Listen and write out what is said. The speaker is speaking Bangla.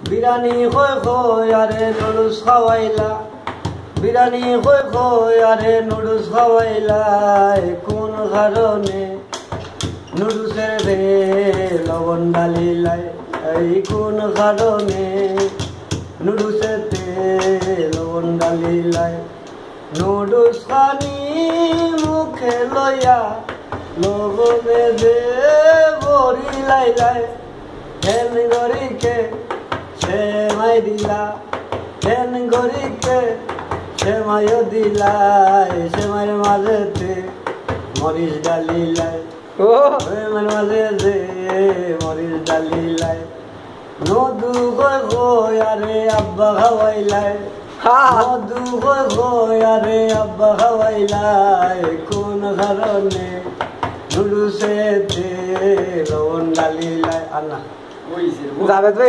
বিরানি কই কই আরে নুডলস খাওয়াইলা বিরানি কই কই আরে নুডলস খাওয়াইলা কোন কারণে নুডলসের রে লবণ ডালিলাই এই কোন কারণে নুডলসেতে লবণ ডালিলাই নুডলস খানি মুখে লইয়া লবণে দে বড়ি লাইলাই হেন গরিকে সেমাই দিলা হেন গরিকে সেমাইও দিলাই সেমাইয়ের মাঝেতে মরিচ ডালিলাই সেমাইয়ের মাঝেতে মরিচ ডালিলাই নদু কই কই আরে আব্বা খাওয়াইলাই নদু কই কই আরে আব্বা খাওয়াইলাই কোন কারণে নুডলসেতে লবণ ডালিলাই আন্না যাবে তো